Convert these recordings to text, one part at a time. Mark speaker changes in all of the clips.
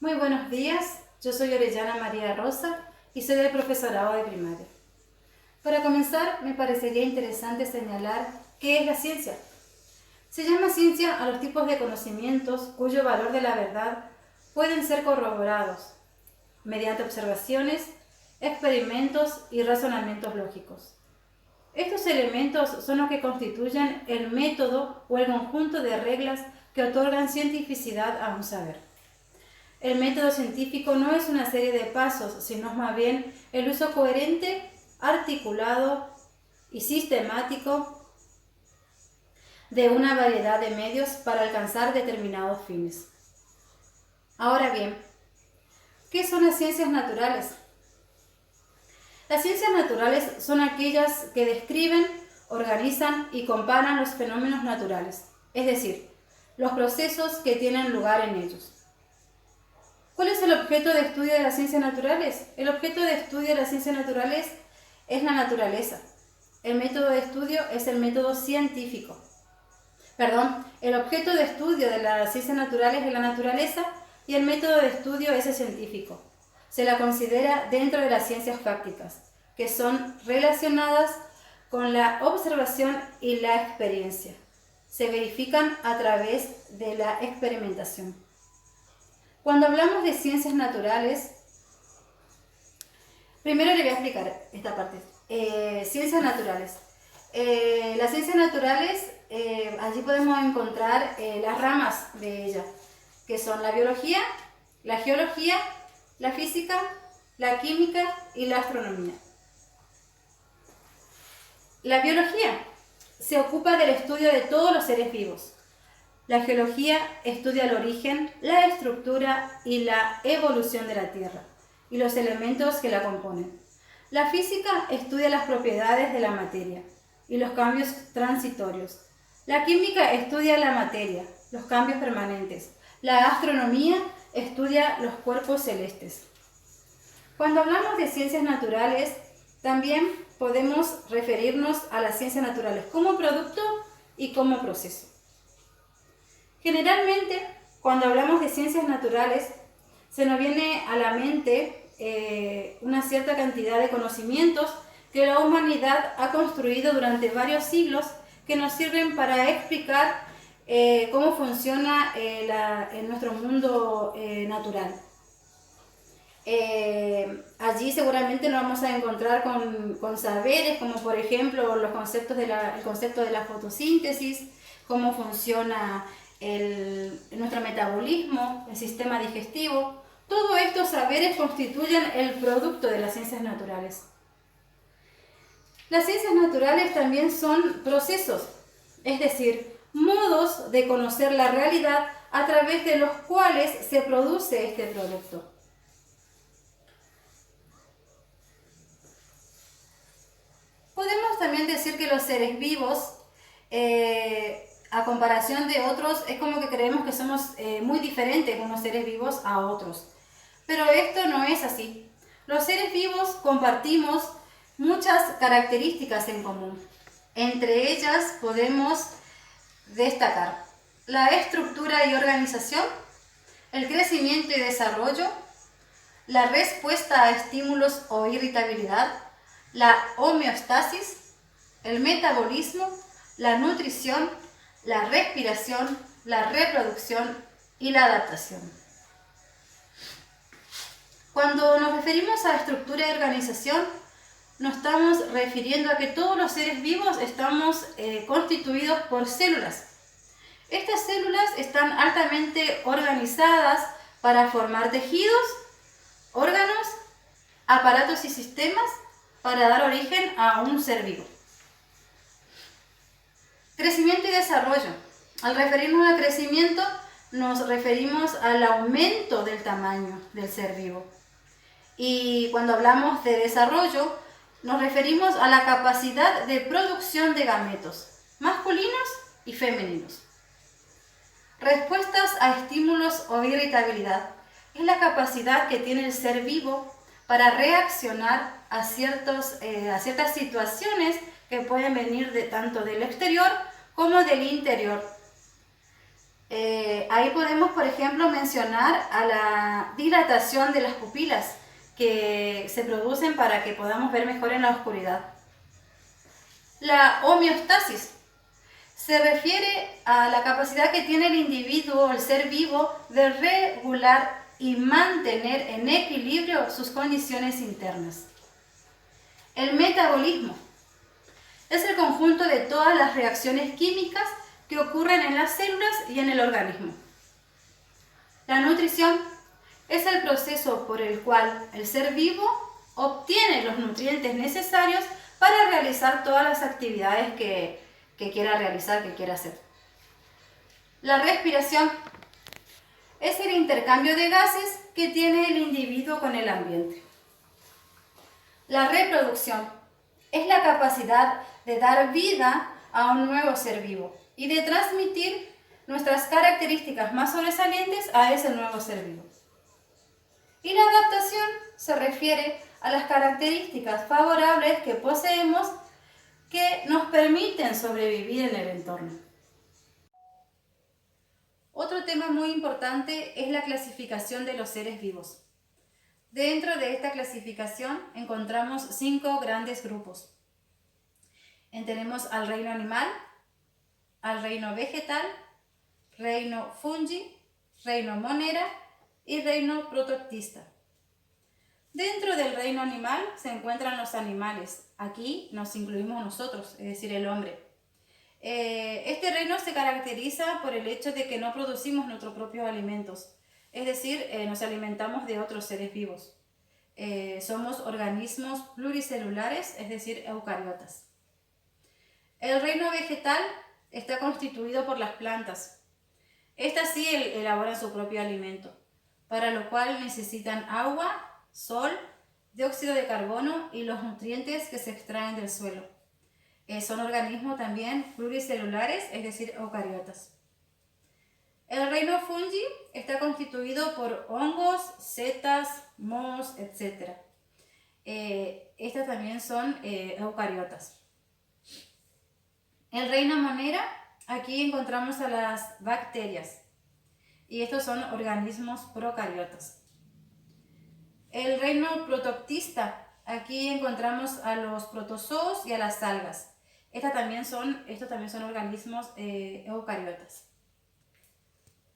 Speaker 1: Muy buenos días, yo soy Orellana María Rosa y soy del profesorado de primaria. Para comenzar, me parecería interesante señalar qué es la ciencia. Se llama ciencia a los tipos de conocimientos cuyo valor de la verdad pueden ser corroborados mediante observaciones, experimentos y razonamientos lógicos. Estos elementos son los que constituyen el método o el conjunto de reglas que otorgan cientificidad a un saber. El método científico no es una serie de pasos, sino más bien el uso coherente, articulado y sistemático de una variedad de medios para alcanzar determinados fines. Ahora bien, ¿qué son las ciencias naturales? Las ciencias naturales son aquellas que describen, organizan y comparan los fenómenos naturales, es decir, los procesos que tienen lugar en ellos. ¿Cuál es el objeto de estudio de las ciencias naturales? El objeto de estudio de las ciencias naturales es la naturaleza. El método de estudio es el método científico. El objeto de estudio de las ciencias naturales es la naturaleza y el método de estudio es el científico. Se la considera dentro de las ciencias prácticas, que son relacionadas con la observación y la experiencia. Se verifican a través de la experimentación. Cuando hablamos de ciencias naturales, primero le voy a explicar esta parte. Ciencias naturales. Las ciencias naturales, allí podemos encontrar las ramas de ellas, que son la biología, la geología, la física, la química y la astronomía. La biología se ocupa del estudio de todos los seres vivos. La geología estudia el origen, la estructura y la evolución de la Tierra y los elementos que la componen. La física estudia las propiedades de la materia y los cambios transitorios. La química estudia la materia, los cambios permanentes. La astronomía estudia los cuerpos celestes. Cuando hablamos de ciencias naturales, también podemos referirnos a las ciencias naturales como producto y como proceso. Generalmente, cuando hablamos de ciencias naturales, se nos viene a la mente una cierta cantidad de conocimientos que la humanidad ha construido durante varios siglos que nos sirven para explicar cómo funciona en nuestro mundo natural. Allí seguramente nos vamos a encontrar con saberes como por ejemplo el concepto de la fotosíntesis, cómo funciona nuestro metabolismo, el sistema digestivo. Todos estos saberes constituyen el producto de las ciencias naturales. Las ciencias naturales también son procesos, es decir, modos de conocer la realidad a través de los cuales se produce este producto. Podemos también decir que los seres vivos, a comparación de otros, es como que creemos que somos muy diferentes unos seres vivos a otros. Pero esto no es así. Los seres vivos compartimos muchas características en común. Entre ellas podemos destacar la estructura y organización, el crecimiento y desarrollo, la respuesta a estímulos o irritabilidad, la homeostasis, el metabolismo, la nutrición, la respiración, la reproducción y la adaptación. Cuando nos referimos a estructura y organización, nos estamos refiriendo a que todos los seres vivos estamos constituidos por células. Estas células están altamente organizadas para formar tejidos, órganos, aparatos y sistemas para dar origen a un ser vivo. Crecimiento y desarrollo. Al referirnos al crecimiento, nos referimos al aumento del tamaño del ser vivo. Y cuando hablamos de desarrollo, nos referimos a la capacidad de producción de gametos, masculinos y femeninos. Respuestas a estímulos o irritabilidad. Es la capacidad que tiene el ser vivo para reaccionar a ciertas situaciones que pueden venir tanto del exterior como del interior. Ahí podemos, por ejemplo, mencionar a la dilatación de las pupilas que se producen para que podamos ver mejor en la oscuridad. La homeostasis se refiere a la capacidad que tiene el individuo, el ser vivo, de regular y mantener en equilibrio sus condiciones internas. El metabolismo es el conjunto de todas las reacciones químicas que ocurren en las células y en el organismo. La nutrición es el proceso por el cual el ser vivo obtiene los nutrientes necesarios para realizar todas las actividades que quiera realizar, que quiera hacer. La respiración es el intercambio de gases que tiene el individuo con el ambiente. La reproducción es la capacidad de dar vida a un nuevo ser vivo y de transmitir nuestras características más sobresalientes a ese nuevo ser vivo. Y la adaptación se refiere a las características favorables que poseemos que nos permiten sobrevivir en el entorno. Otro tema muy importante es la clasificación de los seres vivos. Dentro de esta clasificación encontramos 5 grandes grupos. Tenemos al reino animal, al reino vegetal, reino fungi, reino monera y reino protoctista. Dentro del reino animal se encuentran los animales. Aquí nos incluimos nosotros, es decir, el hombre. Este reino se caracteriza por el hecho de que no producimos nuestros propios alimentos, es decir, nos alimentamos de otros seres vivos. Somos organismos pluricelulares, es decir, eucariotas. El reino vegetal está constituido por las plantas. Estas sí elaboran su propio alimento, para lo cual necesitan agua, sol, dióxido de carbono y los nutrientes que se extraen del suelo. Son organismos también pluricelulares, es decir, eucariotas. El reino fungi está constituido por hongos, setas, mohos, etc. Estas también son eucariotas. El reino monera, aquí encontramos a las bacterias y estos son organismos procariotas. El reino protoctista, aquí encontramos a los protozoos y a las algas. Estos también son organismos eucariotas.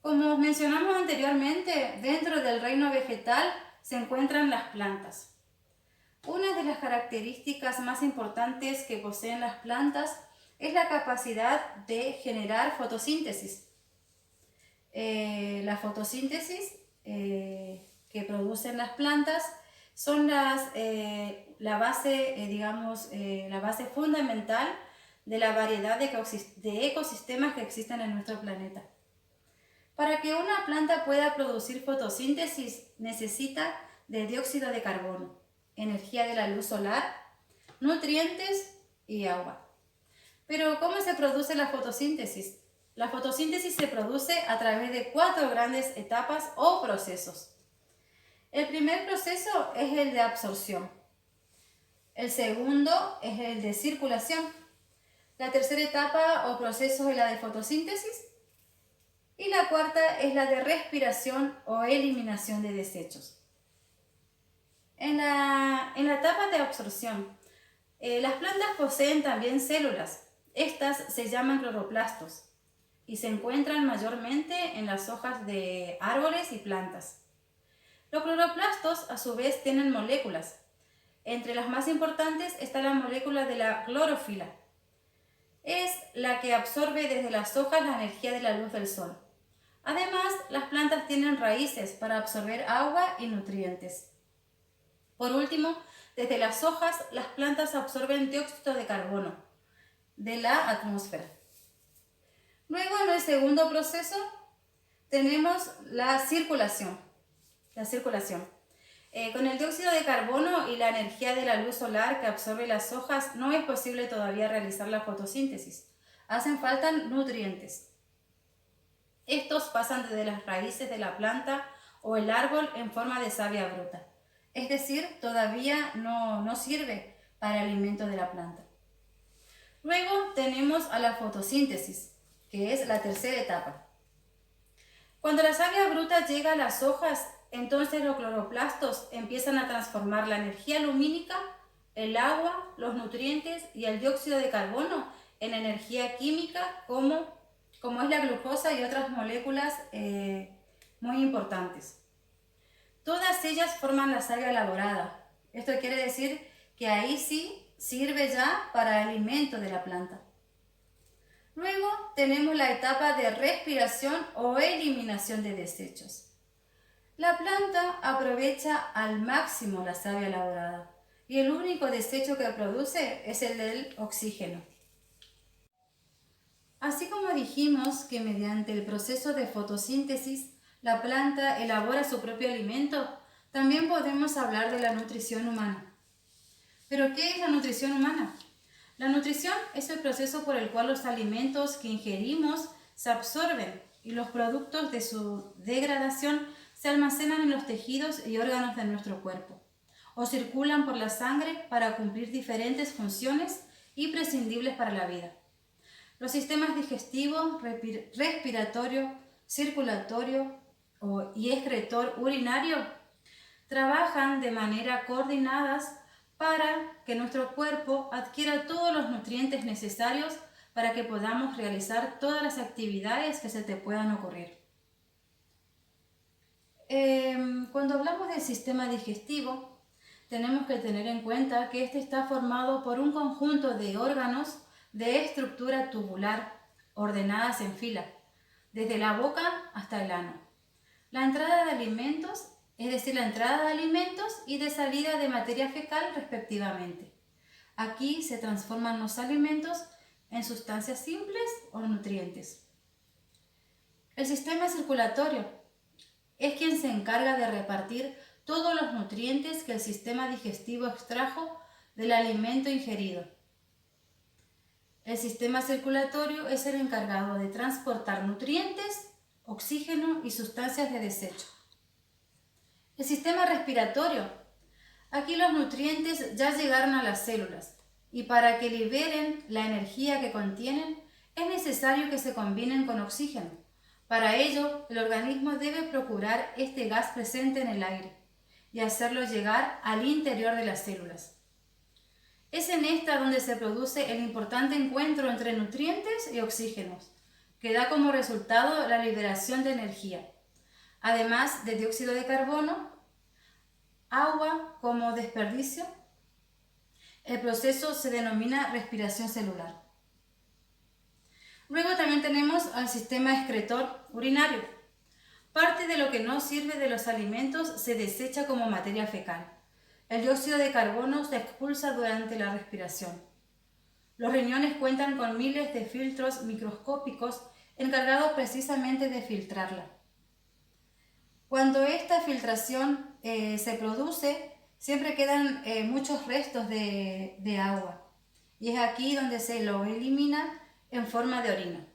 Speaker 1: Como mencionamos anteriormente, dentro del reino vegetal se encuentran las plantas. Una de las características más importantes que poseen las plantas es la capacidad de generar fotosíntesis. La fotosíntesis que producen las plantas son la base fundamental de la variedad de ecosistemas que existen en nuestro planeta. Para que una planta pueda producir fotosíntesis necesita de dióxido de carbono, energía de la luz solar, nutrientes y agua. Pero ¿cómo se produce la fotosíntesis? La fotosíntesis se produce a través de 4 grandes etapas o procesos. El primer proceso es el de absorción. El segundo es el de circulación. La tercera etapa o proceso es la de fotosíntesis. Y la cuarta es la de respiración o eliminación de desechos. En la etapa de absorción, las plantas poseen también células. Estas se llaman cloroplastos y se encuentran mayormente en las hojas de árboles y plantas. Los cloroplastos a su vez tienen moléculas. Entre las más importantes está la molécula de la clorofila. Es la que absorbe desde las hojas la energía de la luz del sol. Además, las plantas tienen raíces para absorber agua y nutrientes. Por último, desde las hojas, las plantas absorben dióxido de carbono de la atmósfera. Luego, en el segundo proceso, tenemos la circulación. Con el dióxido de carbono y la energía de la luz solar que absorbe las hojas, no es posible todavía realizar la fotosíntesis. Hacen falta nutrientes. Estos pasan desde las raíces de la planta o el árbol en forma de savia bruta. Es decir, todavía no sirve para el alimento de la planta. Luego tenemos a la fotosíntesis, que es la tercera etapa. Cuando la savia bruta llega a las hojas, entonces los cloroplastos empiezan a transformar la energía lumínica, el agua, los nutrientes y el dióxido de carbono en energía química como es la glucosa y otras moléculas muy importantes. Todas ellas forman la savia elaborada. Esto quiere decir que ahí sí sirve ya para el alimento de la planta. Luego tenemos la etapa de respiración o eliminación de desechos. La planta aprovecha al máximo la savia elaborada y el único desecho que produce es el del oxígeno. Así como dijimos que mediante el proceso de fotosíntesis la planta elabora su propio alimento, también podemos hablar de la nutrición humana. ¿Pero qué es la nutrición humana? La nutrición es el proceso por el cual los alimentos que ingerimos se absorben y los productos de su degradación se almacenan en los tejidos y órganos de nuestro cuerpo o circulan por la sangre para cumplir diferentes funciones imprescindibles para la vida. Los sistemas digestivo, respiratorio, circulatorio y excretor urinario trabajan de manera coordinadas para que nuestro cuerpo adquiera todos los nutrientes necesarios para que podamos realizar todas las actividades que se te puedan ocurrir. Cuando hablamos del sistema digestivo, tenemos que tener en cuenta que este está formado por un conjunto de órganos de estructura tubular ordenadas en fila, desde la boca hasta el ano. La entrada de alimentos, es decir, la entrada de alimentos y de salida de materia fecal respectivamente. Aquí se transforman los alimentos en sustancias simples o nutrientes. El sistema circulatorio es quien se encarga de repartir todos los nutrientes que el sistema digestivo extrajo del alimento ingerido. El sistema circulatorio es el encargado de transportar nutrientes, oxígeno y sustancias de desecho. El sistema respiratorio. Aquí los nutrientes ya llegaron a las células y para que liberen la energía que contienen es necesario que se combinen con oxígeno. Para ello, el organismo debe procurar este gas presente en el aire y hacerlo llegar al interior de las células. Es en esta donde se produce el importante encuentro entre nutrientes y oxígenos, que da como resultado la liberación de energía, además de dióxido de carbono, agua como desperdicio. El proceso se denomina respiración celular. Luego también tenemos al sistema excretor urinario. Parte de lo que no sirve de los alimentos se desecha como materia fecal. El dióxido de carbono se expulsa durante la respiración. Los riñones cuentan con miles de filtros microscópicos encargados precisamente de filtrarla. Cuando esta filtración se produce, siempre quedan muchos restos de agua y es aquí donde se lo elimina en forma de orina.